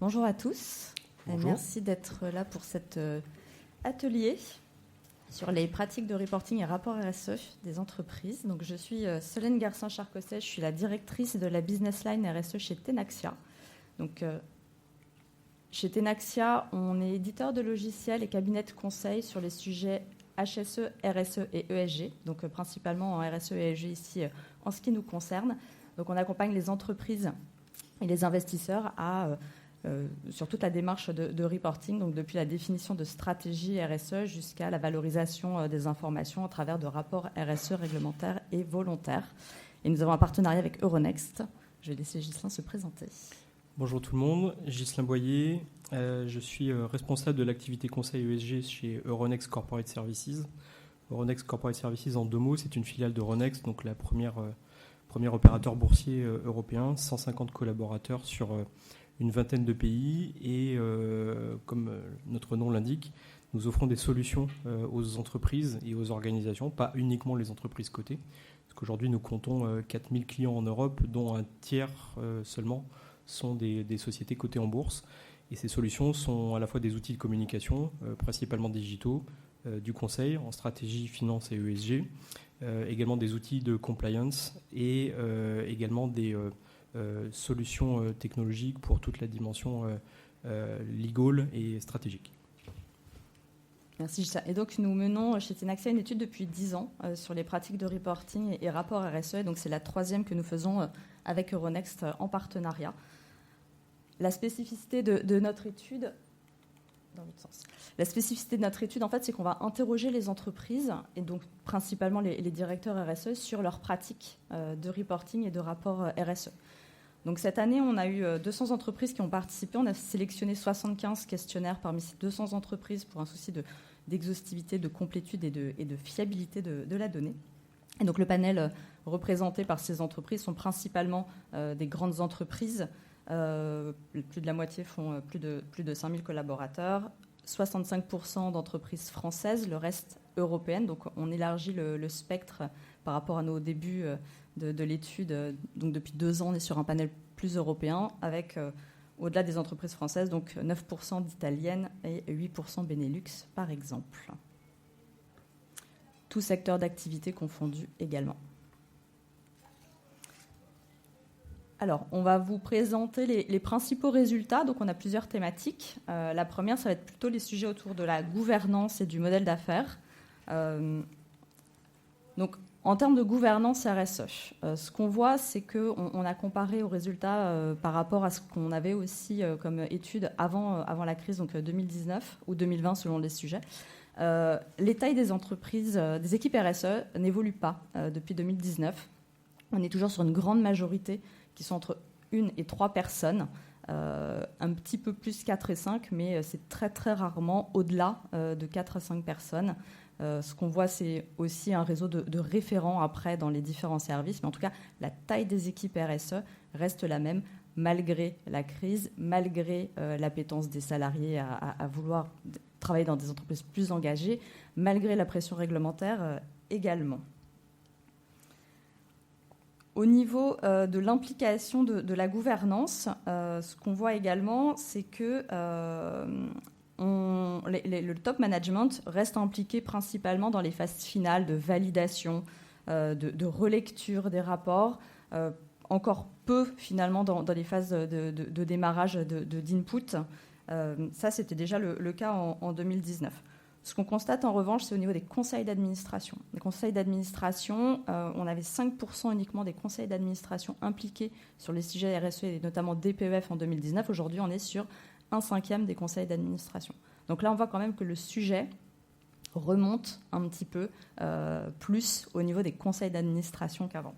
Bonjour à tous. Bonjour. Merci d'être là pour cet atelier sur les pratiques de reporting et rapports RSE des entreprises. Donc, je suis Solène Garcin-Charcosset, je suis la directrice de la business line RSE chez Tenaxia. Donc, chez Tenaxia, on est éditeur de logiciels et cabinet de conseil sur les sujets HSE, RSE et ESG, donc principalement en RSE et ESG ici en ce qui nous concerne. Donc, on accompagne les entreprises et les investisseurs sur toute la démarche de reporting, donc depuis la définition de stratégie RSE jusqu'à la valorisation des informations à travers de rapports RSE réglementaires et volontaires. Et nous avons un partenariat avec Euronext. Je vais laisser Ghislain se présenter. Bonjour tout le monde, Ghislain Boyer. Je suis responsable de l'activité conseil ESG chez Euronext Corporate Services. Euronext Corporate Services, en deux mots, c'est une filiale d'Euronext, donc la premier opérateur boursier européen, 150 collaborateurs sur une vingtaine de pays et comme notre nom l'indique, nous offrons des solutions aux entreprises et aux organisations, pas uniquement les entreprises cotées, parce qu'aujourd'hui nous comptons 4000 clients en Europe, dont un tiers seulement sont des sociétés cotées en bourse. Et ces solutions sont à la fois des outils de communication, principalement digitaux, du conseil en stratégie, finance et ESG, également des outils de compliance et également des solutions technologiques pour toute la dimension legal et stratégique. Merci Ghislain. Et donc nous menons chez Tenaxia une étude depuis 10 ans sur les pratiques de reporting et rapports RSE. Donc c'est la troisième que nous faisons avec Euronext en partenariat. La spécificité de notre étude, dans l'autre sens. La spécificité de notre étude, en fait, c'est qu'on va interroger les entreprises et donc principalement les directeurs RSE sur leurs pratiques de reporting et de rapport RSE. Donc cette année, on a eu 200 entreprises qui ont participé. On a sélectionné 75 questionnaires parmi ces 200 entreprises pour un souci d'exhaustivité, de complétude et de fiabilité de la donnée. Et donc le panel représenté par ces entreprises sont principalement des grandes entreprises. Plus de la moitié font plus de 5000 collaborateurs, 65% d'entreprises françaises, le reste européennes. Donc on élargit le spectre par rapport à nos débuts de l'étude. Donc depuis 2 ans, on est sur un panel plus européen avec, au-delà des entreprises françaises, donc 9% d'italiennes et 8% Benelux, par exemple. Tout secteur d'activité confondu également. Alors, on va vous présenter les principaux résultats. Donc, on a plusieurs thématiques. La première, ça va être plutôt les sujets autour de la gouvernance et du modèle d'affaires. Donc, en termes de gouvernance RSE, ce qu'on voit, c'est qu'on a comparé aux résultats par rapport à ce qu'on avait aussi comme étude avant la crise, donc 2019 ou 2020 selon les sujets. Les tailles des entreprises, des équipes RSE n'évoluent pas depuis 2019. On est toujours sur une grande majorité qui sont entre 1 et 3 personnes, un petit peu plus 4 et 5, mais c'est très très rarement au-delà de 4 à 5 personnes. Ce qu'on voit, c'est aussi un réseau de référents après dans les différents services, mais en tout cas, la taille des équipes RSE reste la même malgré la crise, malgré l'appétence des salariés à vouloir travailler dans des entreprises plus engagées, malgré la pression réglementaire également. Au niveau de l'implication de la gouvernance, ce qu'on voit également, c'est que le top management reste impliqué principalement dans les phases finales de validation, de relecture des rapports, encore peu finalement dans les phases de démarrage d'input. Ça, c'était déjà le cas en 2019. Ce qu'on constate en revanche, c'est au niveau des conseils d'administration. Les conseils d'administration, on avait 5% uniquement des conseils d'administration impliqués sur les sujets RSE et notamment DPEF en 2019. Aujourd'hui, on est sur 1/5 des conseils d'administration. Donc là, on voit quand même que le sujet remonte un petit peu plus au niveau des conseils d'administration qu'avant.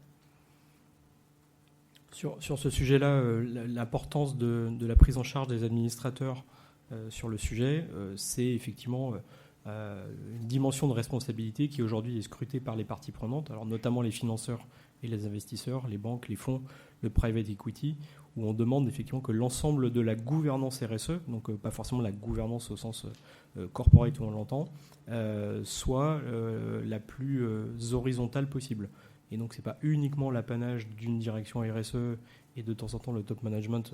Sur ce sujet-là, l'importance de la prise en charge des administrateurs sur le sujet, c'est effectivement une dimension de responsabilité qui aujourd'hui est scrutée par les parties prenantes, alors notamment les financeurs et les investisseurs, les banques, les fonds, le private equity, où on demande effectivement que l'ensemble de la gouvernance RSE, donc pas forcément la gouvernance au sens corporate où on l'entend, soit la plus horizontale possible. Et donc, ce n'est pas uniquement l'apanage d'une direction RSE et de temps en temps le top management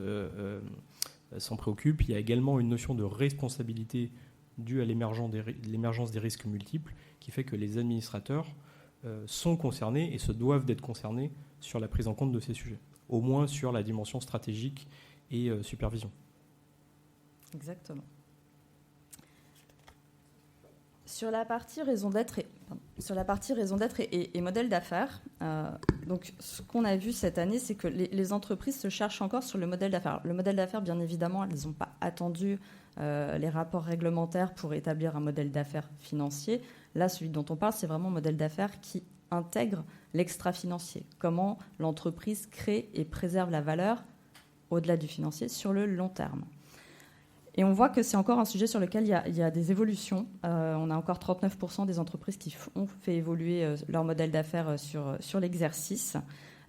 s'en préoccupent. Il y a également une notion de responsabilité due à l'émergence des risques multiples qui fait que les administrateurs sont concernés et se doivent d'être concernés sur la prise en compte de ces sujets, au moins sur la dimension stratégique et supervision. Exactement. Sur la partie raison d'être et modèle d'affaires, donc ce qu'on a vu cette année, c'est que les entreprises se cherchent encore sur le modèle d'affaires. Le modèle d'affaires, bien évidemment, elles n'ont pas attendu les rapports réglementaires pour établir un modèle d'affaires financier. Là, celui dont on parle, c'est vraiment un modèle d'affaires qui intègre l'extra-financier. Comment l'entreprise crée et préserve la valeur au-delà du financier sur le long terme. Et on voit que c'est encore un sujet sur lequel il y a des évolutions. On a encore 39% des entreprises qui ont fait évoluer leur modèle d'affaires sur l'exercice.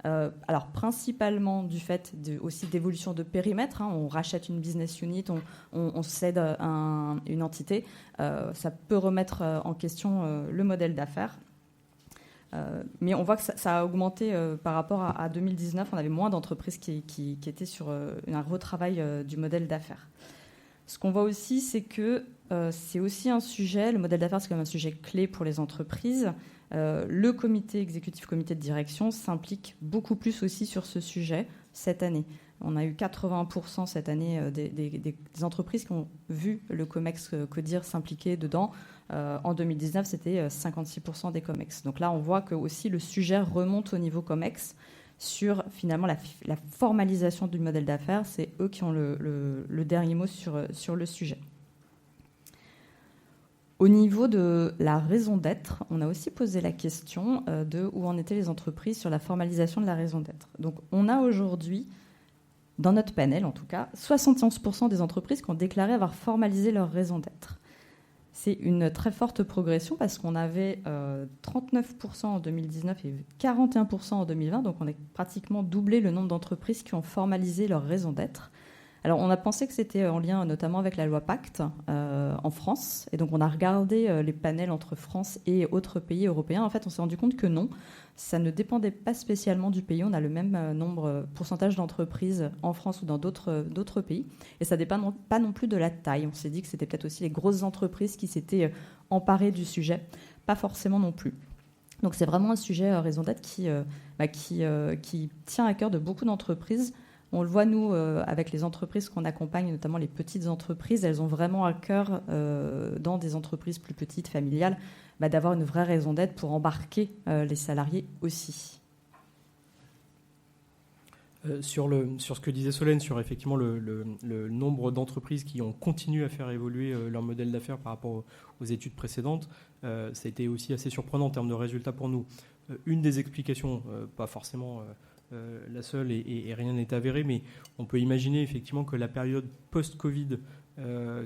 Alors principalement du fait aussi d'évolution de périmètre. On rachète une business unit, on cède une entité. Ça peut remettre en question le modèle d'affaires. Mais on voit que ça a augmenté par rapport à 2019. On avait moins d'entreprises qui étaient sur un retravail du modèle d'affaires. Ce qu'on voit aussi, c'est que c'est aussi un sujet, le modèle d'affaires, c'est quand même un sujet clé pour les entreprises. Le comité exécutif, comité de direction s'implique beaucoup plus aussi sur ce sujet cette année. On a eu 81% cette année des entreprises qui ont vu le COMEX CODIR s'impliquer dedans. En 2019, c'était 56% des COMEX. Donc là, on voit que aussi le sujet remonte au niveau COMEX sur finalement la formalisation du modèle d'affaires. C'est eux qui ont le dernier mot sur le sujet. Au niveau de la raison d'être, on a aussi posé la question de où en étaient les entreprises sur la formalisation de la raison d'être. Donc on a aujourd'hui, dans notre panel en tout cas, 71% des entreprises qui ont déclaré avoir formalisé leur raison d'être. C'est une très forte progression parce qu'on avait 39% en 2019 et 41% en 2020. Donc on a pratiquement doublé le nombre d'entreprises qui ont formalisé leur raison d'être. Alors on a pensé que c'était en lien notamment avec la loi Pacte en France. Et donc on a regardé les panels entre France et autres pays européens. En fait, on s'est rendu compte que non, ça ne dépendait pas spécialement du pays. On a le même pourcentage d'entreprises en France ou dans d'autres pays. Et ça ne dépend pas non plus de la taille. On s'est dit que c'était peut-être aussi les grosses entreprises qui s'étaient emparées du sujet. Pas forcément non plus. Donc c'est vraiment un sujet raison d'être qui tient à cœur de beaucoup d'entreprises. On le voit, nous, avec les entreprises qu'on accompagne, notamment les petites entreprises, elles ont vraiment à cœur, dans des entreprises plus petites, familiales, d'avoir une vraie raison d'être pour embarquer les salariés aussi. Sur ce que disait Solène, sur effectivement le nombre d'entreprises qui ont continué à faire évoluer leur modèle d'affaires par rapport aux études précédentes, ça a été aussi assez surprenant en termes de résultats pour nous. Une des explications, pas forcément la seule et rien n'est avéré, mais on peut imaginer effectivement que la période post-Covid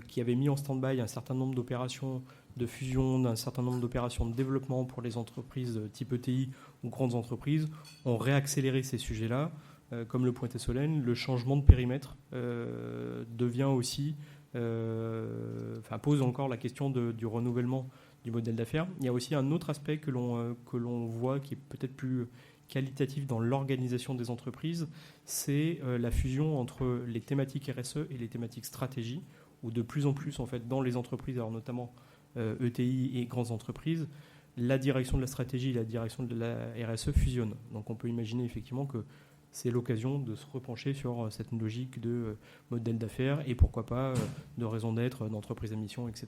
qui avait mis en stand-by un certain nombre d'opérations de fusion, d'un certain nombre d'opérations de développement pour les entreprises type ETI ou grandes entreprises, ont réaccéléré ces sujets-là. Comme le pointait Solène, le changement de périmètre devient aussi, pose encore la question du renouvellement du modèle d'affaires. Il y a aussi un autre aspect que l'on voit qui est peut-être plus qualitatif dans l'organisation des entreprises, c'est la fusion entre les thématiques RSE et les thématiques stratégie, où de plus en plus, en fait, dans les entreprises, alors notamment ETI et grandes entreprises, la direction de la stratégie et la direction de la RSE fusionnent. Donc on peut imaginer effectivement que c'est l'occasion de se repencher sur cette logique de modèle d'affaires et pourquoi pas de raison d'être d'entreprise à mission, etc.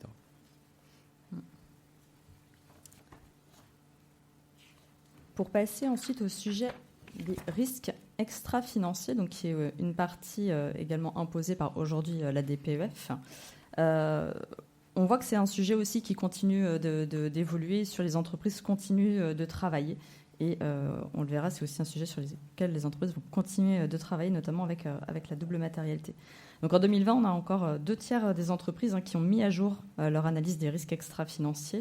Pour passer ensuite au sujet des risques extra-financiers, donc qui est une partie également imposée par aujourd'hui la DPEF, on voit que c'est un sujet aussi qui continue d'évoluer, sur les entreprises continuent de travailler. Et on le verra, c'est aussi un sujet sur lequel les entreprises vont continuer de travailler, notamment avec la double matérialité. Donc en 2020, on a encore 2/3 des entreprises qui ont mis à jour leur analyse des risques extra-financiers,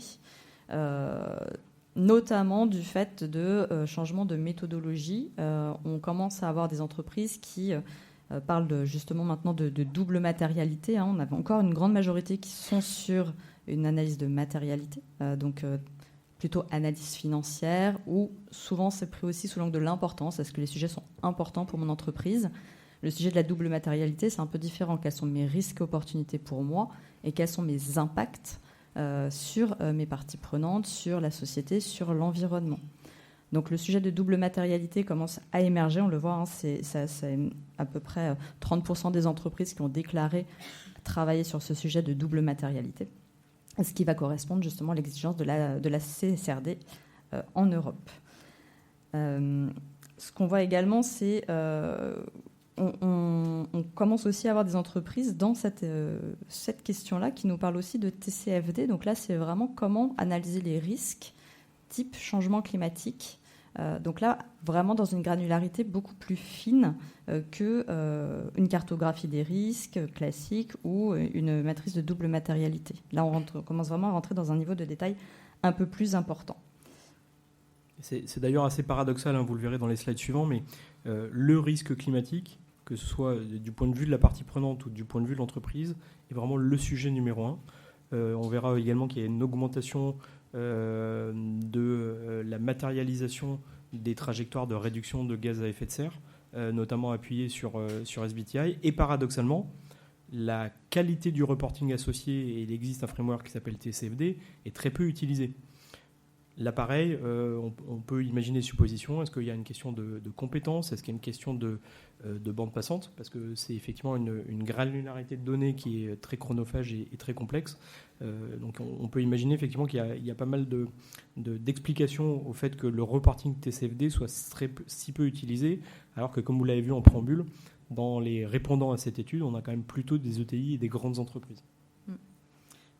notamment du fait de changement de méthodologie. On commence à avoir des entreprises qui parlent justement maintenant de double matérialité. On avait encore une grande majorité qui sont sur une analyse de matérialité, donc plutôt analyse financière, où souvent c'est pris aussi sous l'angle de l'importance. Est-ce que les sujets sont importants pour mon entreprise ? Le sujet de la double matérialité, c'est un peu différent. Quels sont mes risques et opportunités pour moi et quels sont mes impacts sur mes parties prenantes, sur la société, sur l'environnement. Donc le sujet de double matérialité commence à émerger, on le voit, c'est à peu près 30% des entreprises qui ont déclaré travailler sur ce sujet de double matérialité, ce qui va correspondre justement à l'exigence de la CSRD en Europe. Ce qu'on voit également, c'est on commence aussi à avoir des entreprises dans cette question-là qui nous parlent aussi de TCFD. Donc là, c'est vraiment comment analyser les risques type changement climatique. Donc là, vraiment dans une granularité beaucoup plus fine qu'une cartographie des risques classique ou une matrice de double matérialité. Là, on commence vraiment à rentrer dans un niveau de détail un peu plus important. C'est d'ailleurs assez paradoxal, vous le verrez dans les slides suivants, mais le risque climatique, que ce soit du point de vue de la partie prenante ou du point de vue de l'entreprise, est vraiment le sujet numéro 1. On verra également qu'il y a une augmentation de la matérialisation des trajectoires de réduction de gaz à effet de serre, notamment appuyées sur SBTI. Et paradoxalement, la qualité du reporting associé, et il existe un framework qui s'appelle TCFD, est très peu utilisé. Là, pareil, on peut imaginer supposition. Est-ce qu'il y a une question de compétences? Est-ce qu'il y a une question de bande passante? Parce que c'est effectivement une granularité de données qui est très chronophage et très complexe. Donc on peut imaginer effectivement qu'il y a pas mal d'explications au fait que le reporting TCFD soit si peu utilisé, alors que, comme vous l'avez vu en préambule, dans les répondants à cette étude, on a quand même plutôt des ETI et des grandes entreprises.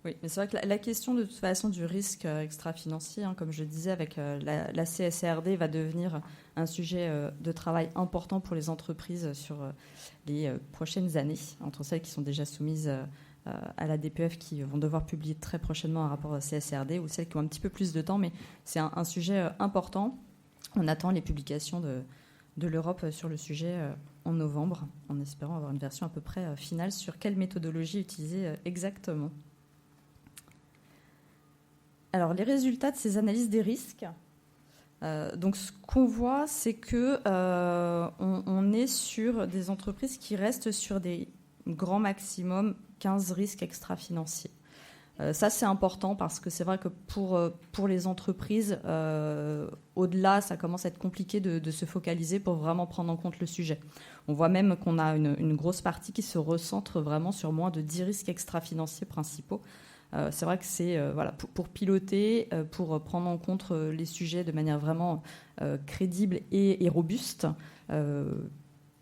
Oui, mais c'est vrai que la question de toute façon du risque extra-financier, comme je le disais, avec la CSRD va devenir un sujet de travail important pour les entreprises sur les prochaines années, entre celles qui sont déjà soumises à la DPEF qui vont devoir publier très prochainement un rapport CSRD ou celles qui ont un petit peu plus de temps, mais c'est un sujet important. On attend les publications de l'Europe sur le sujet en novembre, en espérant avoir une version à peu près finale sur quelle méthodologie utiliser exactement. Alors, les résultats de ces analyses des risques, donc ce qu'on voit, c'est que on est sur des entreprises qui restent sur des grands maximum 15 risques extra-financiers. Ça, c'est important parce que c'est vrai que pour les entreprises, au-delà, ça commence à être compliqué de se focaliser pour vraiment prendre en compte le sujet. On voit même qu'on a une grosse partie qui se recentre vraiment sur moins de 10 risques extra-financiers principaux. C'est vrai que c'est pour piloter, pour prendre en compte les sujets de manière vraiment crédible et robuste,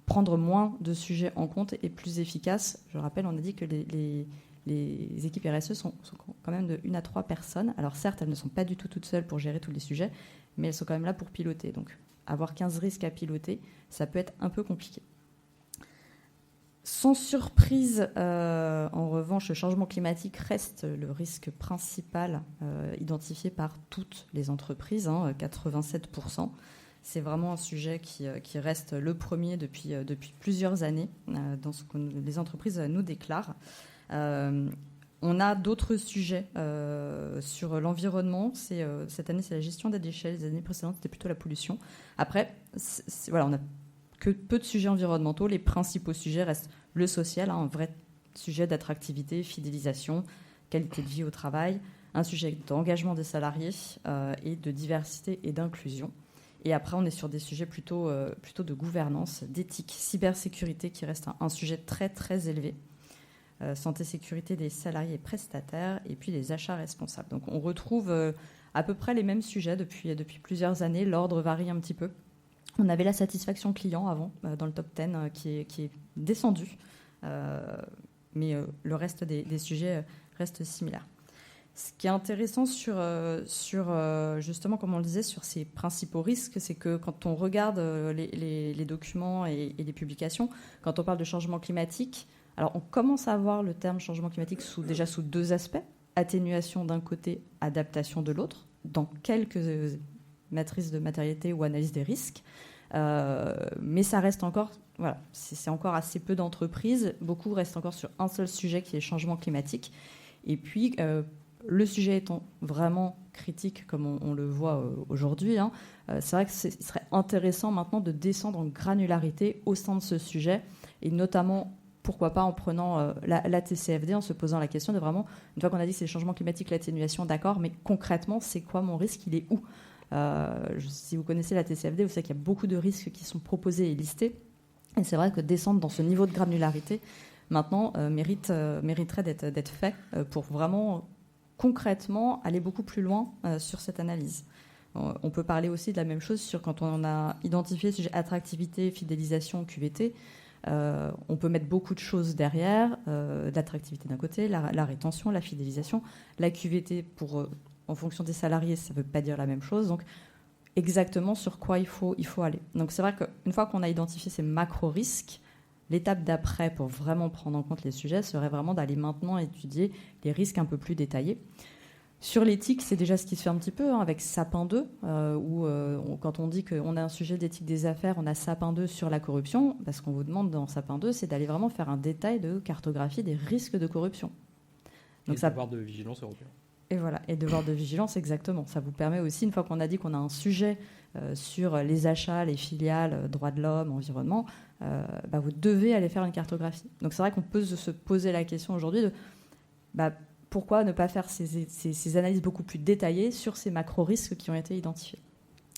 prendre moins de sujets en compte est plus efficace. Je rappelle, on a dit que les équipes RSE sont quand même de 1 à 3 personnes. Alors certes, elles ne sont pas du tout toutes seules pour gérer tous les sujets, mais elles sont quand même là pour piloter. Donc avoir 15 risques à piloter, ça peut être un peu compliqué. Sans surprise, en revanche, le changement climatique reste le risque principal identifié par toutes les entreprises, 87%. C'est vraiment un sujet qui reste le premier depuis plusieurs années dans ce que les entreprises nous déclarent. On a d'autres sujets sur l'environnement. Cette année, c'est la gestion des déchets. Les années précédentes, c'était plutôt la pollution. Après, on a que peu de sujets environnementaux. Les principaux sujets restent le social, un vrai sujet d'attractivité, fidélisation, qualité de vie au travail, un sujet d'engagement des salariés et de diversité et d'inclusion. Et après, on est sur des sujets plutôt de gouvernance, d'éthique, cybersécurité qui reste un sujet très, très élevé. Santé, sécurité des salariés et prestataires, et puis les achats responsables. Donc on retrouve à peu près les mêmes sujets depuis plusieurs années. L'ordre varie un petit peu. On avait la satisfaction client avant, dans le top 10, qui est descendu. Mais le reste des sujets reste similaire. Ce qui est intéressant sur justement, comme on le disait, sur ces principaux risques, c'est que quand on regarde les documents et les publications, quand on parle de changement climatique, alors on commence à voir le terme changement climatique déjà sous deux aspects. Atténuation d'un côté, adaptation de l'autre, dans quelques matrices de matérialité ou analyse des risques. Mais ça reste encore, c'est encore assez peu d'entreprises. Beaucoup restent encore sur un seul sujet qui est changement climatique. Et puis, le sujet étant vraiment critique, comme on le voit aujourd'hui, c'est vrai que ce serait intéressant maintenant de descendre en granularité au sein de ce sujet, et notamment, pourquoi pas en prenant la TCFD, en se posant la question de vraiment, une fois qu'on a dit que c'est le changement climatique, l'atténuation, d'accord, mais concrètement, c'est quoi mon risque, il est où ? Si vous connaissez la TCFD, vous savez qu'il y a beaucoup de risques qui sont proposés et listés, et c'est vrai que descendre dans ce niveau de granularité, maintenant, mériterait d'être fait pour vraiment concrètement aller beaucoup plus loin sur cette analyse. On peut parler aussi de la même chose sur quand on a identifié le sujet attractivité, fidélisation, QVT. On peut mettre beaucoup de choses derrière, l'attractivité d'un côté, la rétention, la fidélisation, la QVT en fonction des salariés, ça ne veut pas dire la même chose. Donc, exactement sur quoi il faut aller. Donc, c'est vrai qu'une fois qu'on a identifié ces macro-risques, l'étape d'après pour vraiment prendre en compte les sujets serait vraiment d'aller maintenant étudier les risques un peu plus détaillés. Sur l'éthique, c'est déjà ce qui se fait un petit peu avec Sapin 2, où quand on dit qu'on a un sujet d'éthique des affaires, on a Sapin 2 sur la corruption, parce qu'on vous demande dans Sapin 2, c'est d'aller vraiment faire un détail de cartographie des risques de corruption. Donc, et devoir de vigilance européen. Et voilà, et devoir de vigilance, exactement. Ça vous permet aussi, une fois qu'on a dit qu'on a un sujet sur les achats, les filiales, droits de l'homme, environnement, vous devez aller faire une cartographie. Donc c'est vrai qu'on peut se poser la question aujourd'hui de pourquoi ne pas faire ces analyses beaucoup plus détaillées sur ces macro-risques qui ont été identifiés.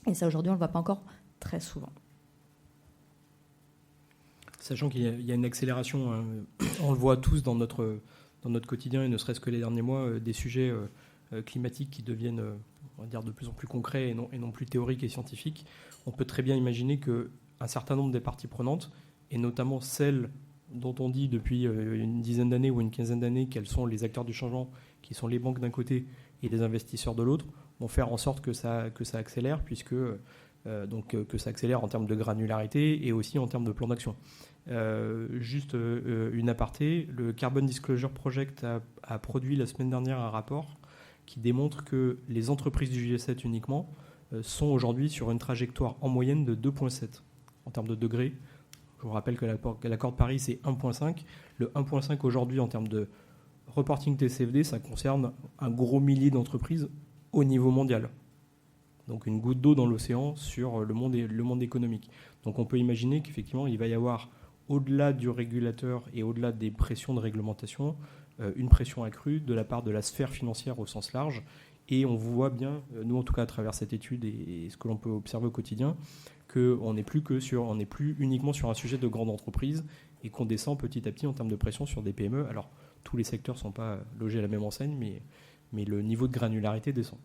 Et ça, aujourd'hui, on ne le voit pas encore très souvent. Sachant qu'il y a une accélération, on le voit tous dans notre quotidien, et ne serait-ce que les derniers mois, des sujets climatiques qui deviennent, on va dire, de plus en plus concrets et non plus théoriques et scientifiques. On peut très bien imaginer qu'un certain nombre des parties prenantes, et notamment celles dont on dit depuis une dizaine d'années ou une quinzaine d'années qu'elles sont les acteurs du changement, qui sont les banques d'un côté et les investisseurs de l'autre, vont faire en sorte que ça accélère, puisque que ça accélère en termes de granularité et aussi en termes de plan d'action. Juste une aparté, le Carbon Disclosure Project a produit la semaine dernière un rapport qui démontre que les entreprises du G7 uniquement sont aujourd'hui sur une trajectoire en moyenne de 2,7 en termes de degrés. Je vous rappelle que l'accord de Paris, c'est 1,5. Le 1,5 aujourd'hui en termes de reporting TCFD, ça concerne un gros millier d'entreprises au niveau mondial. Donc une goutte d'eau dans l'océan sur le monde économique. Donc on peut imaginer qu'effectivement, il va y avoir, au-delà du régulateur et au-delà des pressions de réglementation, une pression accrue de la part de la sphère financière au sens large. Et on voit bien, nous en tout cas à travers cette étude et ce que l'on peut observer au quotidien, qu'on n'est plus uniquement sur un sujet de grande entreprise et qu'on descend petit à petit en termes de pression sur des PME. Alors tous les secteurs ne sont pas logés à la même enseigne, mais le niveau de granularité descend.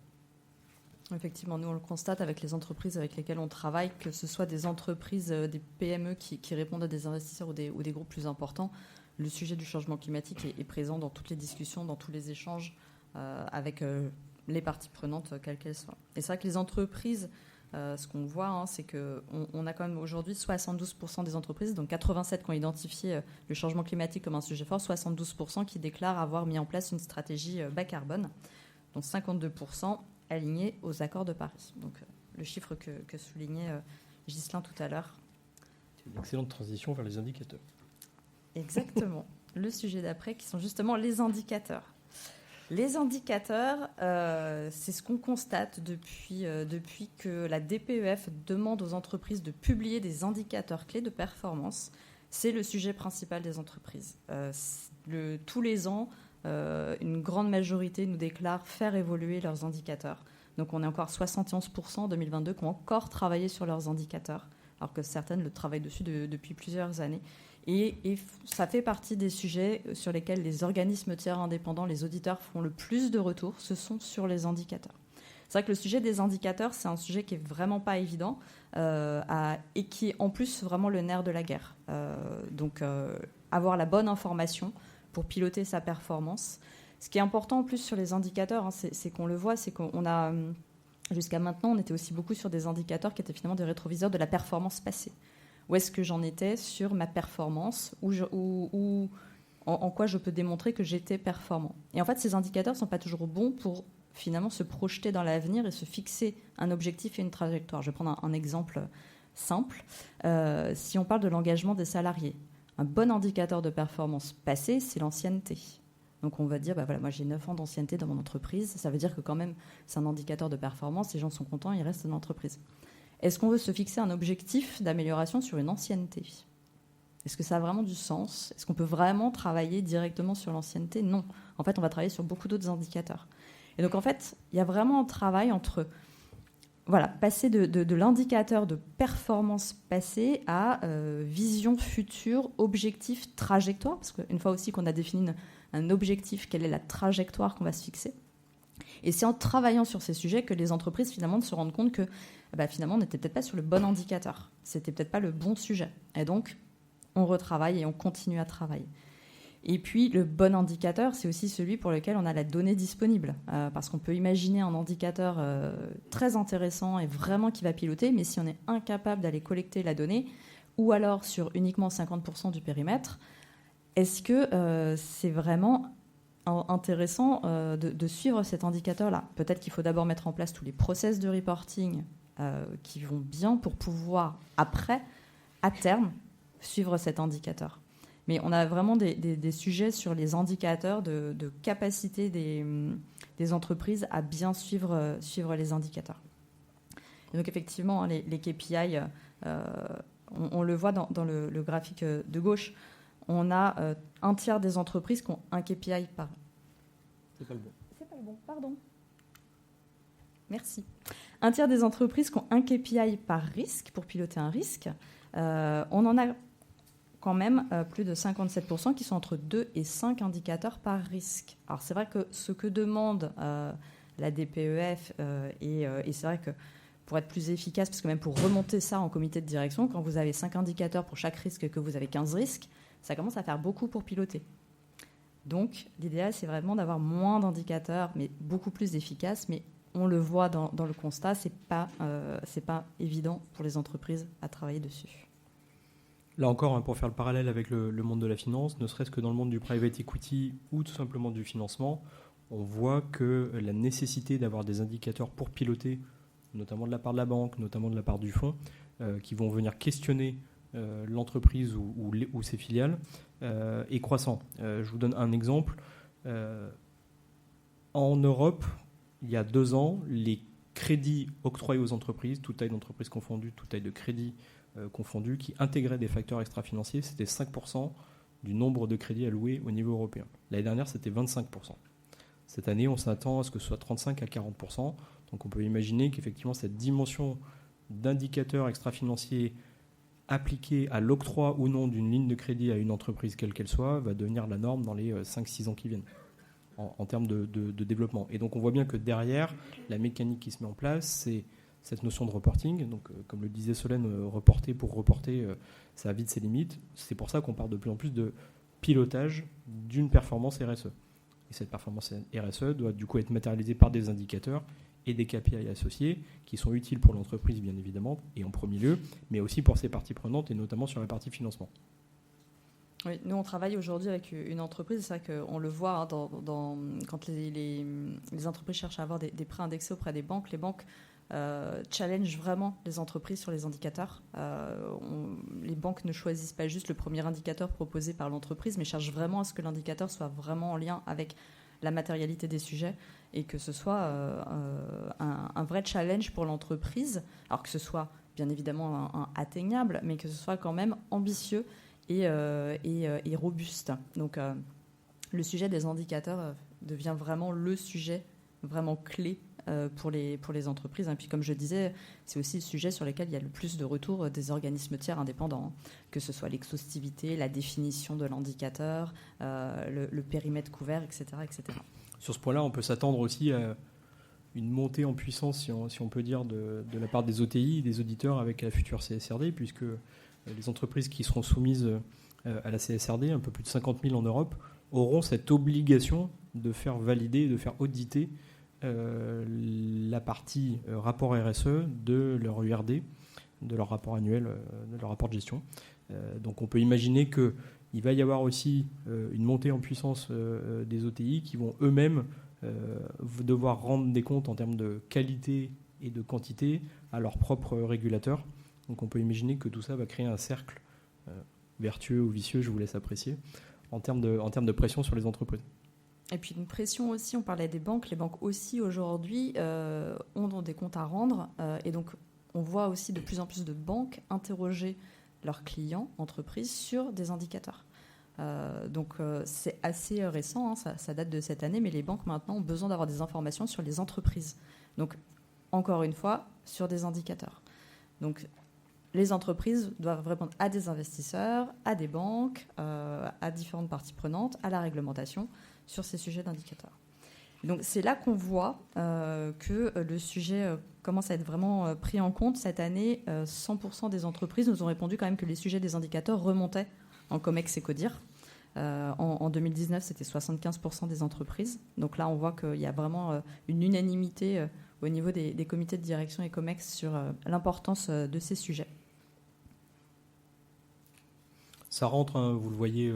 Effectivement, nous on le constate avec les entreprises avec lesquelles on travaille, que ce soit des entreprises, des PME qui répondent à des investisseurs ou des groupes plus importants, le sujet du changement climatique est présent dans toutes les discussions, dans tous les échanges avec les parties prenantes, quelles qu'elles soient. Et c'est vrai que les entreprises, ce qu'on voit, c'est qu'on a quand même aujourd'hui 72% des entreprises, donc 87 qui ont identifié le changement climatique comme un sujet fort, 72% qui déclarent avoir mis en place une stratégie bas carbone, dont 52% alignés aux accords de Paris. Donc le chiffre que soulignait Ghislain tout à l'heure. C'est une excellente transition vers les indicateurs. Exactement. Le sujet d'après, qui sont justement les indicateurs. Les indicateurs, c'est ce qu'on constate depuis que la DPEF demande aux entreprises de publier des indicateurs clés de performance. C'est le sujet principal des entreprises. Tous les ans, une grande majorité nous déclare faire évoluer leurs indicateurs. Donc on est encore 71% en 2022 qui ont encore travaillé sur leurs indicateurs, alors que certaines le travaillent dessus depuis plusieurs années. Et ça fait partie des sujets sur lesquels les organismes tiers indépendants, les auditeurs, font le plus de retours, ce sont sur les indicateurs. C'est vrai que le sujet des indicateurs, c'est un sujet qui est vraiment pas évident et qui est en plus vraiment le nerf de la guerre. Donc avoir la bonne information pour piloter sa performance. Ce qui est important en plus sur les indicateurs, c'est qu'on le voit, c'est qu'on a, jusqu'à maintenant, on était aussi beaucoup sur des indicateurs qui étaient finalement des rétroviseurs de la performance passée. Où est-ce que j'en étais sur ma performance, en quoi je peux démontrer que j'étais performant. Et en fait, ces indicateurs ne sont pas toujours bons pour finalement se projeter dans l'avenir et se fixer un objectif et une trajectoire. Je vais prendre un exemple simple. Si on parle de l'engagement des salariés, un bon indicateur de performance passée, c'est l'ancienneté. Donc on va dire, voilà, moi j'ai 9 ans d'ancienneté dans mon entreprise, ça veut dire que quand même c'est un indicateur de performance, les gens sont contents, ils restent dans l'entreprise. Est-ce qu'on veut se fixer un objectif d'amélioration sur une ancienneté ? Est-ce que ça a vraiment du sens ? Est-ce qu'on peut vraiment travailler directement sur l'ancienneté ? Non. En fait, on va travailler sur beaucoup d'autres indicateurs. Et donc, en fait, il y a vraiment un travail entre passer de l'indicateur de performance passée à vision future, objectif, trajectoire. Parce qu'une fois aussi qu'on a défini un objectif, quelle est la trajectoire qu'on va se fixer ? Et c'est en travaillant sur ces sujets que les entreprises, finalement, se rendent compte que, finalement, on n'était peut-être pas sur le bon indicateur. C'était peut-être pas le bon sujet. Et donc, on retravaille et on continue à travailler. Et puis, le bon indicateur, c'est aussi celui pour lequel on a la donnée disponible. Parce qu'on peut imaginer un indicateur très intéressant et vraiment qui va piloter, mais si on est incapable d'aller collecter la donnée, ou alors sur uniquement 50% du périmètre, est-ce que c'est vraiment intéressant de suivre cet indicateur-là ? Peut-être qu'il faut d'abord mettre en place tous les process de reporting qui vont bien pour pouvoir, après, à terme, suivre cet indicateur. Mais on a vraiment des sujets sur les indicateurs de capacité des entreprises à bien suivre les indicateurs. Et donc effectivement, les KPI, on le voit dans le graphique de gauche, on a un tiers des entreprises qui ont un KPI par... C'est pas le bon. C'est pas le bon, pardon. Merci. Un tiers des entreprises qui ont un KPI par risque, pour piloter un risque. On en a quand même plus de 57% qui sont entre 2 et 5 indicateurs par risque. Alors c'est vrai que ce que demande la DPEF, et c'est vrai que pour être plus efficace, parce que même pour remonter ça en comité de direction, quand vous avez 5 indicateurs pour chaque risque et que vous avez 15 risques, ça commence à faire beaucoup pour piloter. Donc l'idéal, c'est vraiment d'avoir moins d'indicateurs, mais beaucoup plus efficaces. Mais on le voit dans le constat, c'est pas évident pour les entreprises à travailler dessus. Là encore, pour faire le parallèle avec le monde de la finance, ne serait-ce que dans le monde du private equity ou tout simplement du financement, on voit que la nécessité d'avoir des indicateurs pour piloter, notamment de la part de la banque, notamment de la part du fonds, qui vont venir questionner l'entreprise ou ses filiales, est croissant. Je vous donne un exemple. En Europe, il y a 2 ans, les crédits octroyés aux entreprises, toute taille d'entreprise confondue, toute taille de crédit confondus, qui intégraient des facteurs extra-financiers, c'était 5% du nombre de crédits alloués au niveau européen. L'année dernière, c'était 25%. Cette année, on s'attend à ce que ce soit 35 à 40%. Donc on peut imaginer qu'effectivement, cette dimension d'indicateurs extra-financiers appliqués à l'octroi ou non d'une ligne de crédit à une entreprise, quelle qu'elle soit, va devenir la norme dans les 5-6 ans qui viennent, en termes de développement. Et donc on voit bien que derrière, la mécanique qui se met en place, c'est cette notion de reporting. Donc, comme le disait Solène, reporter pour reporter, ça a vite ses limites. C'est pour ça qu'on parle de plus en plus de pilotage d'une performance RSE. Et cette performance RSE doit du coup être matérialisée par des indicateurs et des KPI associés qui sont utiles pour l'entreprise, bien évidemment, et en premier lieu, mais aussi pour ses parties prenantes et notamment sur la partie financement. Oui, nous, on travaille aujourd'hui avec une entreprise. C'est vrai qu'on le voit quand les entreprises cherchent à avoir des prêts indexés auprès des banques. Les banques challenge vraiment les entreprises sur les indicateurs. Les banques ne choisissent pas juste le premier indicateur proposé par l'entreprise, mais cherchent vraiment à ce que l'indicateur soit vraiment en lien avec la matérialité des sujets et que ce soit un vrai challenge pour l'entreprise, alors que ce soit bien évidemment atteignable, mais que ce soit quand même ambitieux et robuste. Donc le sujet des indicateurs devient vraiment le sujet vraiment clé pour les entreprises. Et puis, comme je disais, c'est aussi le sujet sur lequel il y a le plus de retours des organismes tiers indépendants, que ce soit l'exhaustivité, la définition de l'indicateur, le périmètre couvert, etc., etc. Sur ce point-là, on peut s'attendre aussi à une montée en puissance, si on peut dire, de la part des OTI, des auditeurs avec la future CSRD, puisque les entreprises qui seront soumises à la CSRD, un peu plus de 50 000 en Europe, auront cette obligation de faire valider, de faire auditer la partie rapport RSE de leur URD, de leur rapport annuel, de leur rapport de gestion. Donc on peut imaginer qu'il va y avoir aussi une montée en puissance des OTI qui vont eux-mêmes devoir rendre des comptes en termes de qualité et de quantité à leurs propres régulateurs. Donc on peut imaginer que tout ça va créer un cercle vertueux ou vicieux, je vous laisse apprécier, en termes de pression sur les entreprises. Et puis une pression aussi, on parlait des banques. Les banques aussi aujourd'hui ont des comptes à rendre. Et donc on voit aussi de plus en plus de banques interroger leurs clients, entreprises, sur des indicateurs. Donc c'est assez récent, hein, ça date de cette année, mais les banques maintenant ont besoin d'avoir des informations sur les entreprises. Donc encore une fois, sur des indicateurs. Donc les entreprises doivent répondre à des investisseurs, à des banques, à différentes parties prenantes, à la réglementation sur ces sujets d'indicateurs. Donc c'est là qu'on voit que le sujet commence à être vraiment pris en compte. Cette année, 100% des entreprises nous ont répondu quand même que les sujets des indicateurs remontaient en COMEX et CODIR. En 2019, c'était 75% des entreprises. Donc là, on voit qu'il y a vraiment une unanimité au niveau des comités de direction et COMEX sur l'importance de ces sujets. Ça rentre, hein, vous le voyez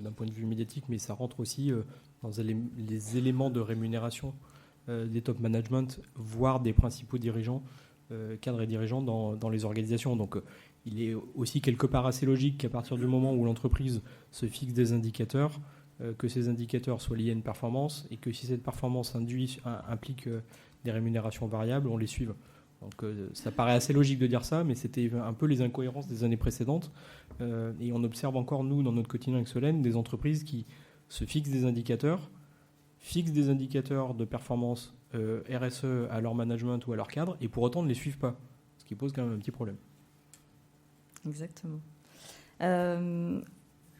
d'un point de vue médiatique, mais ça rentre aussi dans les éléments de rémunération des top management, voire des principaux dirigeants, cadres et dirigeants dans les organisations. Donc il est aussi quelque part assez logique qu'à partir du moment où l'entreprise se fixe des indicateurs, que ces indicateurs soient liés à une performance et que si cette performance implique des rémunérations variables, on les suive. Donc ça paraît assez logique de dire ça, mais c'était un peu les incohérences des années précédentes. Et on observe encore, nous, dans notre quotidien avec Solène, des entreprises qui se fixent des indicateurs de performance RSE à leur management ou à leur cadre, et pour autant ne les suivent pas, ce qui pose quand même un petit problème. Exactement.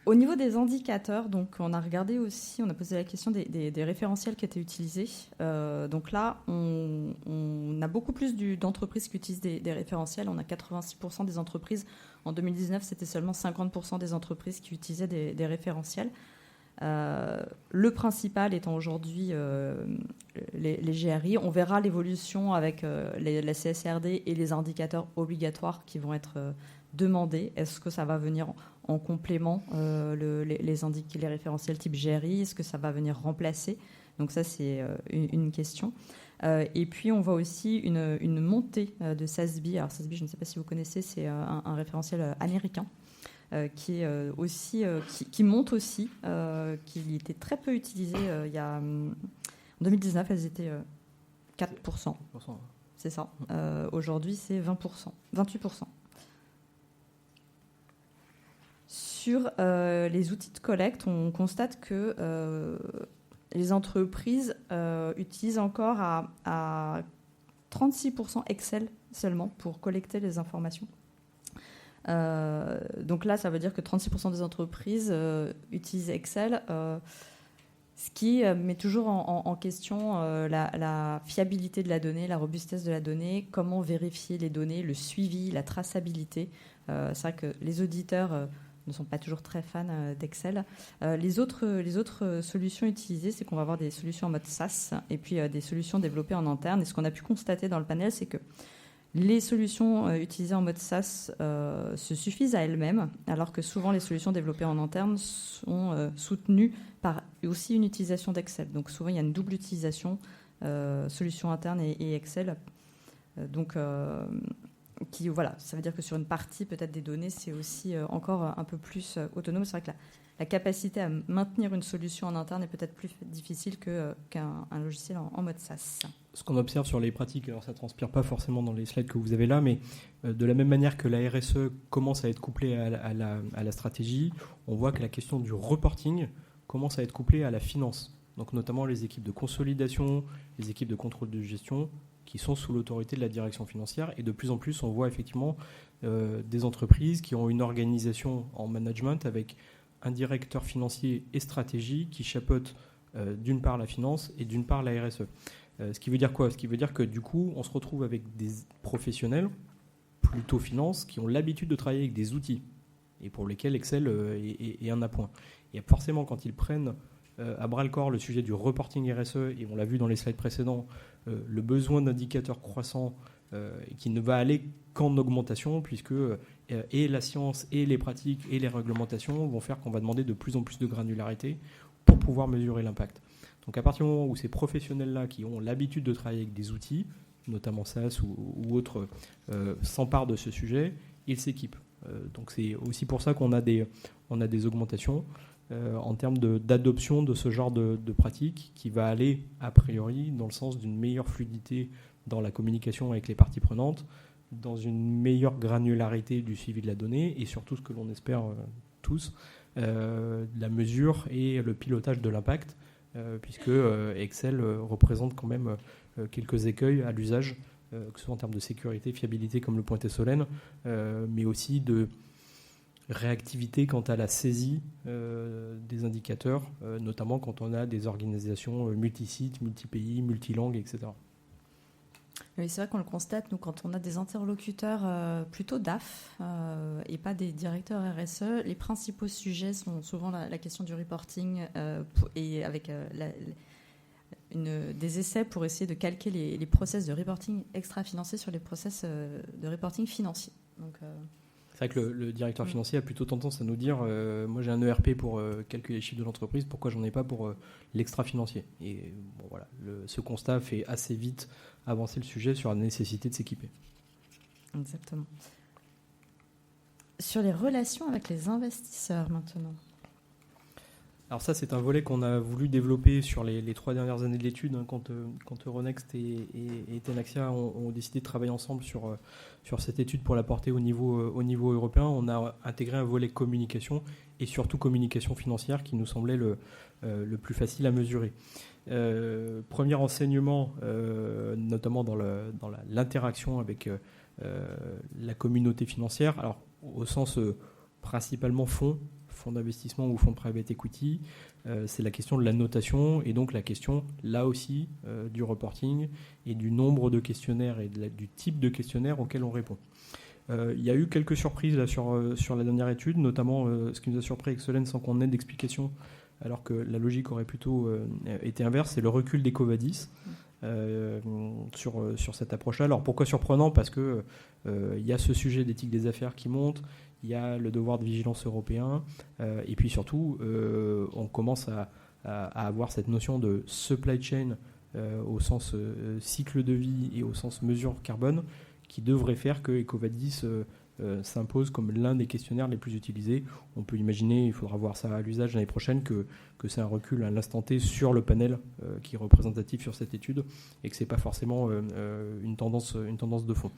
Au niveau des indicateurs, donc on a regardé aussi, on a posé la question des référentiels qui étaient utilisés. Donc là, on a beaucoup plus d'entreprises qui utilisent des référentiels. On a 86% des entreprises. En 2019, c'était seulement 50% des entreprises qui utilisaient des référentiels. Le principal étant aujourd'hui les GRI. On verra l'évolution avec la CSRD et les indicateurs obligatoires qui vont être demandés. Est-ce que ça va venir en complément les référentiels type GRI? Est-ce que ça va venir remplacer? Donc ça, c'est une question. Et puis, on voit aussi une montée de SASB. Alors SASB, je ne sais pas si vous connaissez, c'est un référentiel américain qui est aussi qui monte aussi, qui était très peu utilisé il y a en 2019, elles étaient 4%. C'est ça. Aujourd'hui, c'est 20%, 28%. Sur les outils de collecte, on constate que les entreprises utilisent encore à 36% Excel seulement pour collecter les informations. Donc là, ça veut dire que 36% des entreprises utilisent Excel, ce qui met toujours en question la fiabilité de la donnée, la robustesse de la donnée, comment vérifier les données, le suivi, la traçabilité. C'est vrai que les auditeurs ne sont pas toujours très fans d'Excel. Les autres solutions utilisées, c'est qu'on va avoir des solutions en mode SaaS et puis des solutions développées en interne. Et ce qu'on a pu constater dans le panel, c'est que les solutions utilisées en mode SaaS se suffisent à elles-mêmes, alors que souvent les solutions développées en interne sont soutenues par aussi une utilisation d'Excel. Donc souvent il y a une double utilisation, solution interne et Excel. Voilà, ça veut dire que sur une partie peut-être des données, c'est aussi encore un peu plus autonome. C'est vrai que la capacité à maintenir une solution en interne est peut-être plus difficile qu'un logiciel en mode SaaS. Ce qu'on observe sur les pratiques, alors ça ne transpire pas forcément dans les slides que vous avez là, mais de la même manière que la RSE commence à être couplée à la stratégie, on voit que la question du reporting commence à être couplée à la finance. Donc notamment les équipes de consolidation, les équipes de contrôle de gestion, qui sont sous l'autorité de la direction financière. Et de plus en plus, on voit effectivement des entreprises qui ont une organisation en management avec un directeur financier et stratégie qui chapeaute d'une part la finance et d'une part la RSE. Ce qui veut dire quoi? Ce qui veut dire que du coup, on se retrouve avec des professionnels, plutôt finance, qui ont l'habitude de travailler avec des outils et pour lesquels Excel est un appoint. Et forcément, quand ils prennent à bras-le-corps le sujet du reporting RSE, et on l'a vu dans les slides précédents, le besoin d'indicateurs croissants qui ne va aller qu'en augmentation, puisque et la science, et les pratiques, et les réglementations vont faire qu'on va demander de plus en plus de granularité pour pouvoir mesurer l'impact. Donc à partir du moment où ces professionnels-là, qui ont l'habitude de travailler avec des outils, notamment SaaS ou autres, s'emparent de ce sujet, ils s'équipent. Donc c'est aussi pour ça qu'on a des augmentations. en termes d'adoption de ce genre de pratique qui va aller, a priori, dans le sens d'une meilleure fluidité dans la communication avec les parties prenantes, dans une meilleure granularité du suivi de la donnée et surtout ce que l'on espère tous, la mesure et le pilotage de l'impact, puisque Excel représente quand même quelques écueils à l'usage, que ce soit en termes de sécurité, fiabilité comme le pointait Solène, mais aussi de réactivité quant à la saisie des indicateurs, notamment quand on a des organisations multisites, multi-pays, multilangues, etc. Oui, c'est vrai qu'on le constate, nous, quand on a des interlocuteurs plutôt DAF et pas des directeurs RSE, les principaux sujets sont souvent la question du reporting et avec des essais pour essayer de calquer les process de reporting extra-financiers sur les process de reporting financier. Donc, c'est vrai que le directeur financier a plutôt tendance à nous dire moi j'ai un ERP pour calculer les chiffres de l'entreprise, pourquoi j'en ai pas pour l'extra-financier. Et bon, voilà, ce constat fait assez vite avancer le sujet sur la nécessité de s'équiper. Exactement. Sur les relations avec les investisseurs maintenant. Alors ça, c'est un volet qu'on a voulu développer sur les 3 dernières années de l'étude, hein, quand Euronext et Tenaxia ont décidé de travailler ensemble sur cette étude pour la porter au niveau européen. On a intégré un volet communication et surtout communication financière qui nous semblait le plus facile à mesurer. Premier enseignement, notamment dans l'interaction avec la communauté financière, alors au sens principalement fonds d'investissement ou fonds de private equity, c'est la question de la notation et donc la question, là aussi, du reporting et du nombre de questionnaires et du type de questionnaire auquel on répond. Il y a eu quelques surprises là, sur la dernière étude, notamment ce qui nous a surpris avec Solène sans qu'on ait d'explication, alors que la logique aurait plutôt été inverse, c'est le recul des Covadis sur cette approche-là. Alors pourquoi surprenant ? Parce que il y a ce sujet d'éthique des affaires qui monte, il y a le devoir de vigilance européen, et puis surtout, on commence à avoir cette notion de supply chain au sens cycle de vie et au sens mesure carbone, qui devrait faire que Ecovadis s'impose comme l'un des questionnaires les plus utilisés. On peut imaginer, il faudra voir ça à l'usage l'année prochaine, que c'est un recul à l'instant T sur le panel qui est représentatif sur cette étude et que ce n'est pas forcément une tendance de fond.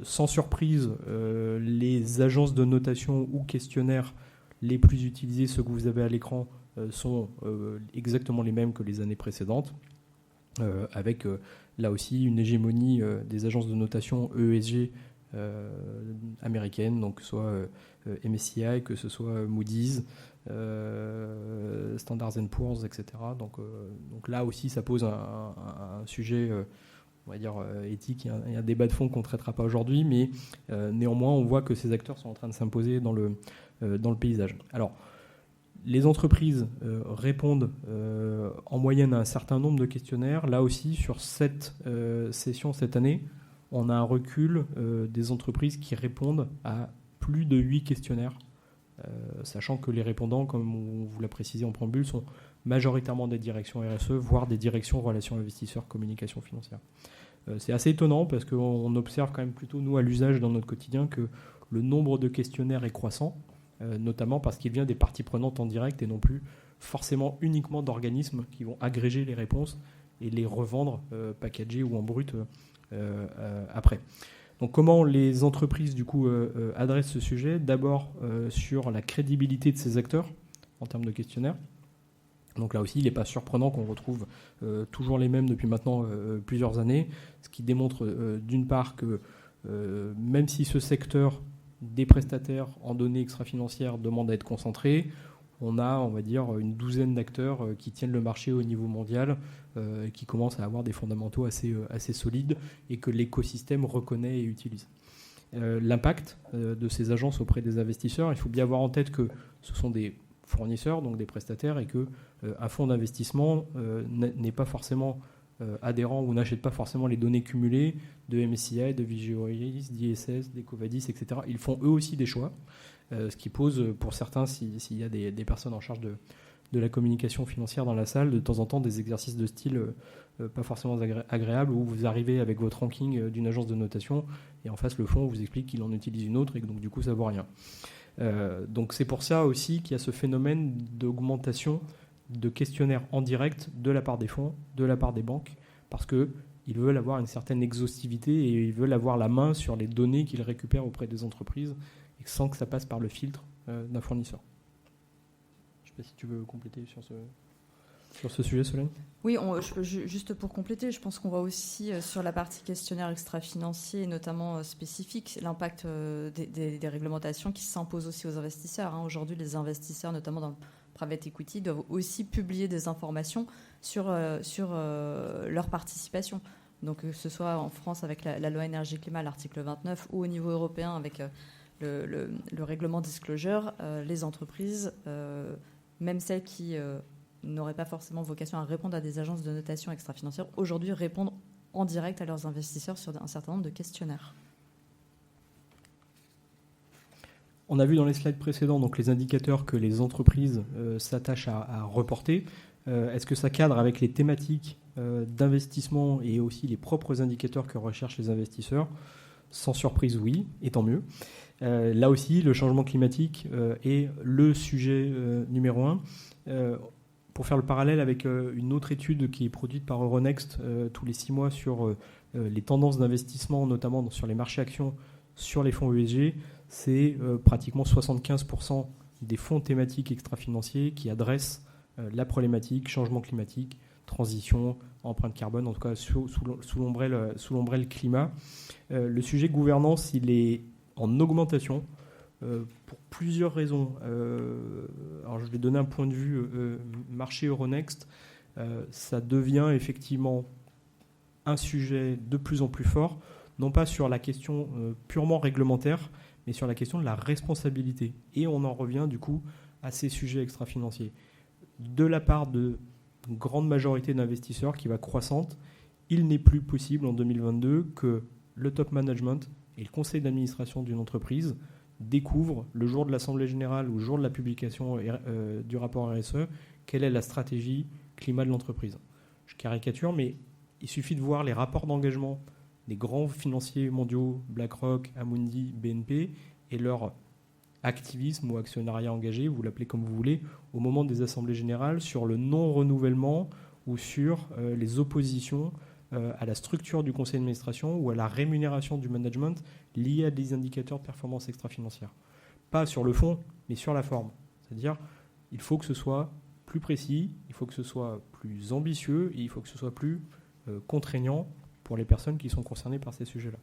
Sans surprise, les agences de notation ou questionnaires les plus utilisés, ceux que vous avez à l'écran, sont exactement les mêmes que les années précédentes, avec là aussi une hégémonie des agences de notation ESG américaines, donc soit MSCI, que ce soit Moody's, Standard & Poor's, etc. Donc là aussi, ça pose un sujet on va dire éthique et un débat de fond qu'on ne traitera pas aujourd'hui, mais néanmoins, on voit que ces acteurs sont en train de s'imposer dans le paysage. Alors, les entreprises répondent en moyenne à un certain nombre de questionnaires. Là aussi, sur cette session cette année, on a un recul des entreprises qui répondent à plus de 8 questionnaires, sachant que les répondants, comme on vous l'a précisé en préambule, sont majoritairement des directions RSE, voire des directions relations investisseurs, communication financière. C'est assez étonnant parce qu'on observe quand même plutôt, nous, à l'usage dans notre quotidien, que le nombre de questionnaires est croissant, notamment parce qu'il vient des parties prenantes en direct et non plus forcément uniquement d'organismes qui vont agréger les réponses et les revendre packagées ou en brut après. Donc comment les entreprises du coup adressent ce sujet ? D'abord sur la crédibilité de ces acteurs en termes de questionnaires. Donc là aussi, il n'est pas surprenant qu'on retrouve toujours les mêmes depuis maintenant plusieurs années, ce qui démontre d'une part que même si ce secteur des prestataires en données extra-financières demande à être concentré, on a, on va dire, une douzaine d'acteurs qui tiennent le marché au niveau mondial, qui commencent à avoir des fondamentaux assez solides et que l'écosystème reconnaît et utilise. L'impact de ces agences auprès des investisseurs, il faut bien avoir en tête que ce sont des fournisseurs, donc des prestataires, et qu'un fonds d'investissement n'est pas forcément adhérent ou n'achète pas forcément les données cumulées de MSCI, de Vigeo-Eiris, d'ISS, d'Ecovadis, etc. Ils font eux aussi des choix, ce qui pose pour certains, s'il y a des personnes en charge de la communication financière dans la salle, de temps en temps des exercices de style pas forcément agréables, où vous arrivez avec votre ranking d'une agence de notation et en face le fonds vous explique qu'il en utilise une autre et que donc du coup ça vaut rien. Donc c'est pour ça aussi qu'il y a ce phénomène d'augmentation de questionnaires en direct de la part des fonds, de la part des banques, parce qu'ils veulent avoir une certaine exhaustivité et ils veulent avoir la main sur les données qu'ils récupèrent auprès des entreprises et sans que ça passe par le filtre d'un fournisseur. Je ne sais pas si tu veux compléter sur ce sujet, Solène. Oui, juste pour compléter, je pense qu'on voit aussi sur la partie questionnaire extra-financier, notamment spécifique, l'impact des réglementations qui s'imposent aussi aux investisseurs. Aujourd'hui, les investisseurs, notamment dans le private equity, doivent aussi publier des informations sur leur participation. Donc, que ce soit en France avec la loi énergie-climat, l'article 29, ou au niveau européen avec le règlement disclosure, les entreprises, même celles qui n'auraient pas forcément vocation à répondre à des agences de notation extra-financière, aujourd'hui répondent en direct à leurs investisseurs sur un certain nombre de questionnaires. On a vu dans les slides précédents donc les indicateurs que les entreprises s'attachent à reporter. Est-ce que ça cadre avec les thématiques d'investissement et aussi les propres indicateurs que recherchent les investisseurs? Sans surprise, oui, et tant mieux. Là aussi, le changement climatique est le sujet numéro 1. Pour faire le parallèle avec une autre étude qui est produite par Euronext tous les 6 mois sur les tendances d'investissement, notamment sur les marchés actions, sur les fonds ESG, c'est pratiquement 75% des fonds thématiques extra-financiers qui adressent la problématique changement climatique, transition, empreinte carbone, en tout cas sous l'ombrelle climat. Le sujet gouvernance, il est en augmentation pour plusieurs raisons. Alors je vais donner un point de vue marché Euronext. Ça devient effectivement un sujet de plus en plus fort, non pas sur la question purement réglementaire, mais sur la question de la responsabilité. Et on en revient du coup à ces sujets extra-financiers. De la part de une grande majorité d'investisseurs qui va croissante, il n'est plus possible en 2022 que le top management et le conseil d'administration d'une entreprise découvrent le jour de l'Assemblée générale ou le jour de la publication du rapport RSE quelle est la stratégie climat de l'entreprise. Je caricature, mais il suffit de voir les rapports d'engagement des grands financiers mondiaux, BlackRock, Amundi, BNP, et leur activisme ou actionnariat engagé, vous l'appelez comme vous voulez, au moment des assemblées générales sur le non-renouvellement ou sur les oppositions à la structure du conseil d'administration ou à la rémunération du management liée à des indicateurs de performance extra-financière. Pas sur le fond, mais sur la forme. C'est-à-dire, il faut que ce soit plus précis, il faut que ce soit plus ambitieux et il faut que ce soit plus contraignant pour les personnes qui sont concernées par ces sujets-là.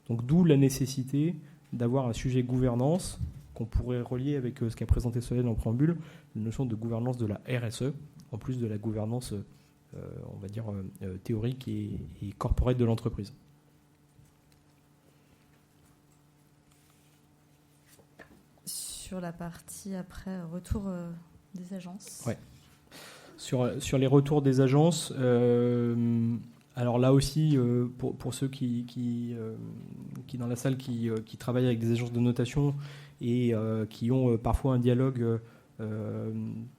Donc d'où la nécessité d'avoir un sujet gouvernance qu'on pourrait relier avec ce qu'a présenté Solène en préambule, la notion de gouvernance de la RSE, en plus de la gouvernance, on va dire, théorique et corporate de l'entreprise. Sur la partie après, retour des agences. Ouais. Sur les retours des agences, alors là aussi, pour ceux qui dans la salle qui travaillent avec des agences de notation et qui ont parfois un dialogue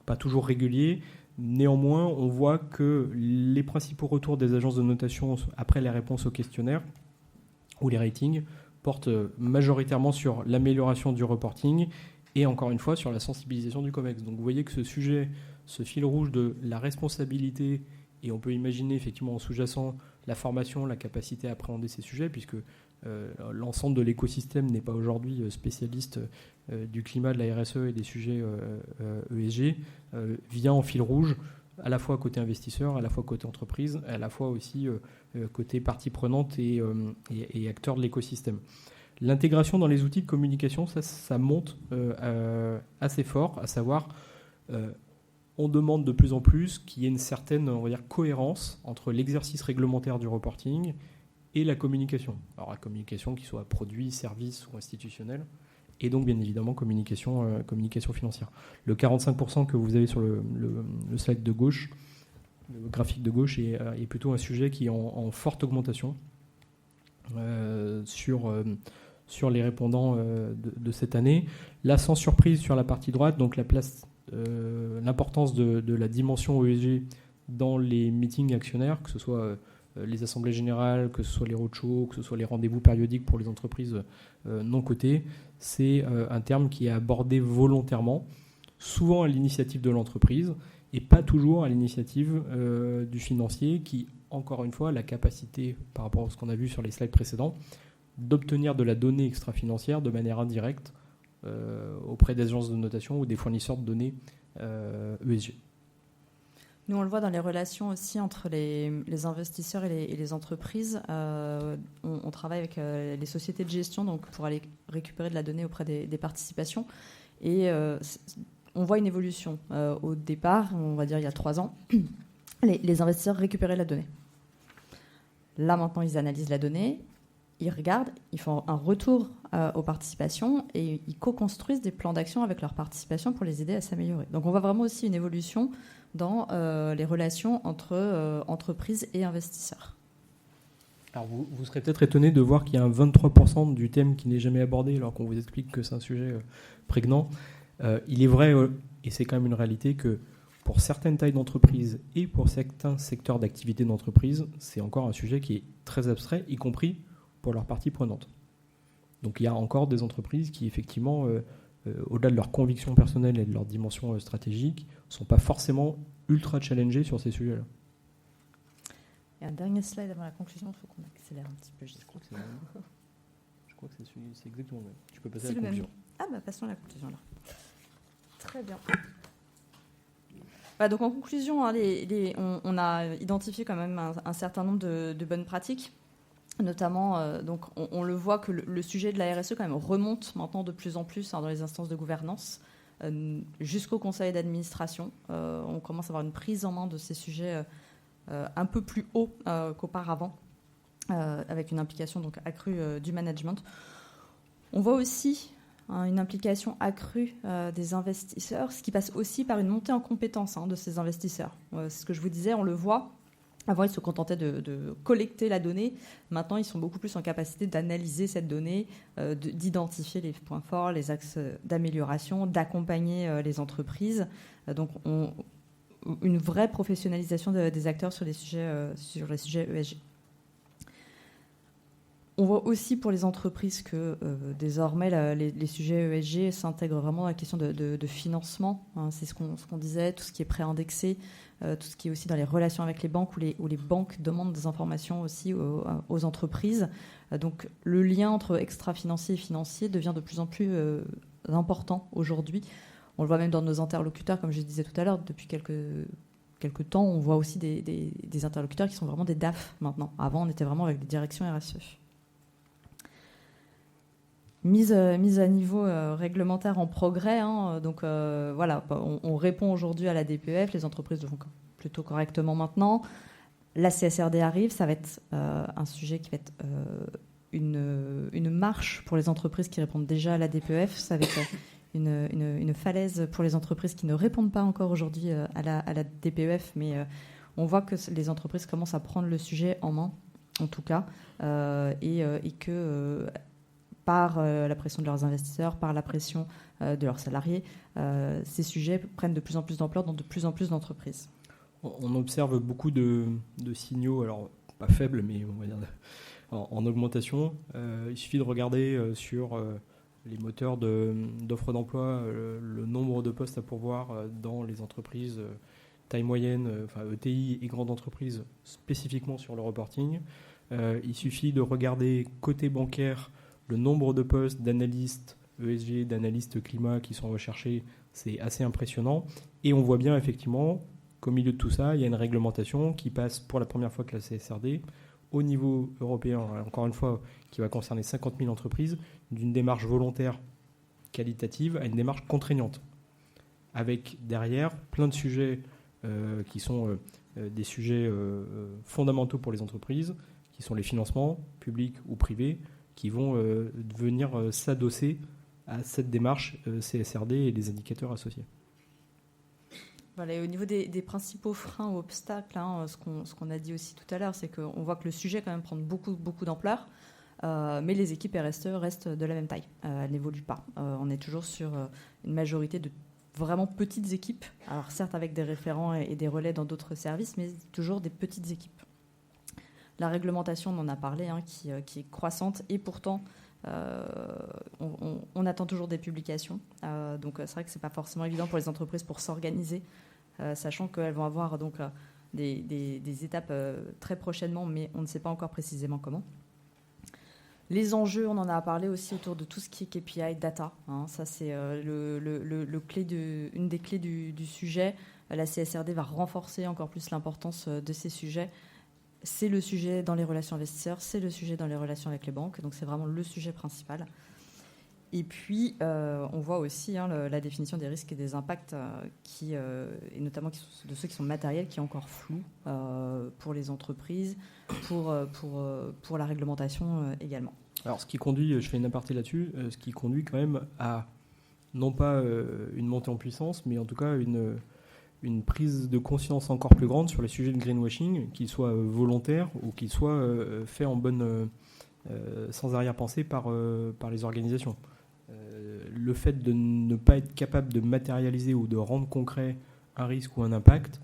pas toujours régulier, néanmoins, on voit que les principaux retours des agences de notation après les réponses aux questionnaires ou les ratings portent majoritairement sur l'amélioration du reporting et encore une fois sur la sensibilisation du COMEX. Donc vous voyez que ce sujet, ce fil rouge de la responsabilité, et on peut imaginer effectivement en sous-jacent la formation, la capacité à appréhender ces sujets, puisque l'ensemble de l'écosystème n'est pas aujourd'hui spécialiste du climat, de la RSE et des sujets ESG, vient en fil rouge, à la fois côté investisseur, à la fois côté entreprise, à la fois aussi côté partie prenante et acteur de l'écosystème. L'intégration dans les outils de communication, ça monte assez fort, à savoir... on demande de plus en plus qu'il y ait une certaine, on va dire, cohérence entre l'exercice réglementaire du reporting et la communication. Alors la communication qui soit produit, service ou institutionnel, et donc bien évidemment communication financière. Le 45% que vous avez sur le slide de gauche, le graphique de gauche, est plutôt un sujet qui est en forte augmentation sur les répondants de cette année. Là, sans surprise, sur la partie droite, donc l'importance de la dimension ESG dans les meetings actionnaires, que ce soit les assemblées générales, que ce soit les roadshows, que ce soit les rendez-vous périodiques pour les entreprises non cotées, c'est un terme qui est abordé volontairement, souvent à l'initiative de l'entreprise et pas toujours à l'initiative du financier qui, encore une fois, a la capacité, par rapport à ce qu'on a vu sur les slides précédents, d'obtenir de la donnée extra-financière de manière indirecte auprès des agences de notation ou des fournisseurs de données ESG. Nous, on le voit dans les relations aussi entre les investisseurs et les entreprises. On travaille avec les sociétés de gestion donc, pour aller récupérer de la donnée auprès des participations. Et on voit une évolution. Au départ, on va dire il y a 3 ans, les investisseurs récupéraient la donnée. Là, maintenant, ils analysent la donnée, ils regardent, ils font un retour aux participations et ils co-construisent des plans d'action avec leurs participations pour les aider à s'améliorer. Donc, on voit vraiment aussi une évolution dans les relations entre entreprises et investisseurs. Alors vous serez peut-être étonné de voir qu'il y a un 23% du thème qui n'est jamais abordé alors qu'on vous explique que c'est un sujet prégnant. Il est vrai, et c'est quand même une réalité, que pour certaines tailles d'entreprise et pour certains secteurs d'activité d'entreprise, c'est encore un sujet qui est très abstrait, y compris pour leurs parties prenantes. Donc il y a encore des entreprises qui, effectivement, au-delà de leur conviction personnelle et de leur dimension stratégique, ne sont pas forcément ultra challengées sur ces sujets-là. Et un dernier slide avant la conclusion, il faut qu'on accélère un petit peu. Je crois que c'est exactement le même. Tu peux passer c'est à la conclusion. Ah bah passons à la conclusion alors. Très bien. Bah, donc en conclusion, hein, on a identifié quand même un certain nombre de bonnes pratiques. Notamment, donc on le voit que le sujet de la RSE quand même remonte maintenant de plus en plus dans les instances de gouvernance jusqu'au conseil d'administration. On commence à avoir une prise en main de ces sujets un peu plus haut qu'auparavant, avec une implication donc accrue du management. On voit aussi une implication accrue des investisseurs, ce qui passe aussi par une montée en compétences de ces investisseurs. C'est ce que je vous disais, on le voit. Avant, ils se contentaient de collecter la donnée. Maintenant, ils sont beaucoup plus en capacité d'analyser cette donnée, d'identifier les points forts, les axes d'amélioration, d'accompagner les entreprises. Donc, une vraie professionnalisation des acteurs sur les sujets ESG. On voit aussi pour les entreprises que désormais, les sujets ESG s'intègrent vraiment dans la question de financement. C'est ce qu'on disait, tout ce qui est préindexé, tout ce qui est aussi dans les relations avec les banques, où les banques demandent des informations aussi aux entreprises. Donc le lien entre extra-financier et financier devient de plus en plus important aujourd'hui. On le voit même dans nos interlocuteurs, comme je disais tout à l'heure, depuis quelques temps, on voit aussi des interlocuteurs qui sont vraiment des DAF maintenant. Avant, on était vraiment avec des directions RSE. Mise à niveau réglementaire en progrès. Donc voilà, on répond aujourd'hui à la DPEF, les entreprises le font plutôt correctement maintenant. La CSRD arrive, ça va être un sujet qui va être une marche pour les entreprises qui répondent déjà à la DPEF. Ça va être une falaise pour les entreprises qui ne répondent pas encore aujourd'hui à la DPEF, mais on voit que les entreprises commencent à prendre le sujet en main, en tout cas, et que... par la pression de leurs investisseurs, par la pression de leurs salariés, ces sujets prennent de plus en plus d'ampleur dans de plus en plus d'entreprises. On observe beaucoup de signaux, alors pas faibles, mais on va dire en augmentation. Il suffit de regarder sur les moteurs d'offres d'emploi le nombre de postes à pourvoir dans les entreprises taille moyenne, enfin ETI et grandes entreprises, spécifiquement sur le reporting. Il suffit de regarder côté bancaire le nombre de postes d'analystes ESG, d'analystes climat qui sont recherchés, c'est assez impressionnant. Et on voit bien effectivement qu'au milieu de tout ça, il y a une réglementation qui passe pour la première fois que la CSRD, au niveau européen, encore une fois, qui va concerner 50 000 entreprises, d'une démarche volontaire qualitative à une démarche contraignante. Avec derrière plein de sujets qui sont des sujets fondamentaux pour les entreprises, qui sont les financements, publics ou privés, qui vont venir s'adosser à cette démarche CSRD et les indicateurs associés. Voilà, et au niveau des principaux freins ou obstacles, ce qu'on a dit aussi tout à l'heure, c'est qu'on voit que le sujet quand même prend beaucoup d'ampleur, mais les équipes RSE restent de la même taille. Elles n'évoluent pas. On est toujours sur une majorité de vraiment petites équipes, alors certes avec des référents et des relais dans d'autres services, mais toujours des petites équipes. La réglementation, on en a parlé, qui est croissante, et pourtant, on attend toujours des publications. Donc c'est vrai que ce n'est pas forcément évident pour les entreprises pour s'organiser, sachant qu'elles vont avoir donc, des étapes très prochainement, mais on ne sait pas encore précisément comment. Les enjeux, on en a parlé aussi autour de tout ce qui est KPI, data. Ça, c'est une des clés du sujet. La CSRD va renforcer encore plus l'importance de ces sujets. C'est le sujet dans les relations investisseurs, c'est le sujet dans les relations avec les banques. Donc, c'est vraiment le sujet principal. Et puis, on voit aussi la définition des risques et des impacts, et notamment de ceux qui sont matériels, qui est encore flou pour les entreprises, pour la réglementation également. Alors, ce qui conduit, je fais une aparté là-dessus, ce qui conduit quand même à, non pas une montée en puissance, mais en tout cas une prise de conscience encore plus grande sur les sujets de greenwashing, qu'ils soient volontaires ou qu'ils soient faits en sans arrière-pensée par les organisations. Le fait de ne pas être capable de matérialiser ou de rendre concret un risque ou un impact,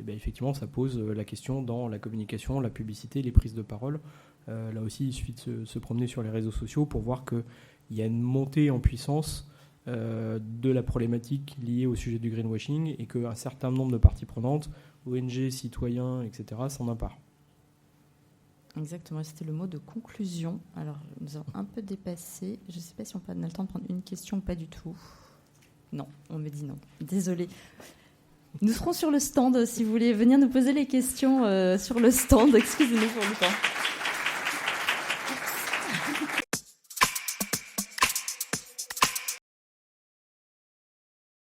effectivement, ça pose la question dans la communication, la publicité, les prises de parole. Là aussi, il suffit de se promener sur les réseaux sociaux pour voir qu'il y a une montée en puissance de la problématique liée au sujet du greenwashing et qu'un certain nombre de parties prenantes, ONG, citoyens, etc., s'en emparent. Exactement, c'était le mot de conclusion. Alors, nous avons un peu dépassé. Je ne sais pas si on a le temps de prendre une question ou pas du tout. Non, on me dit non. Désolée. Nous serons sur le stand si vous voulez venir nous poser les questions sur le stand. Excusez-nous pour le temps.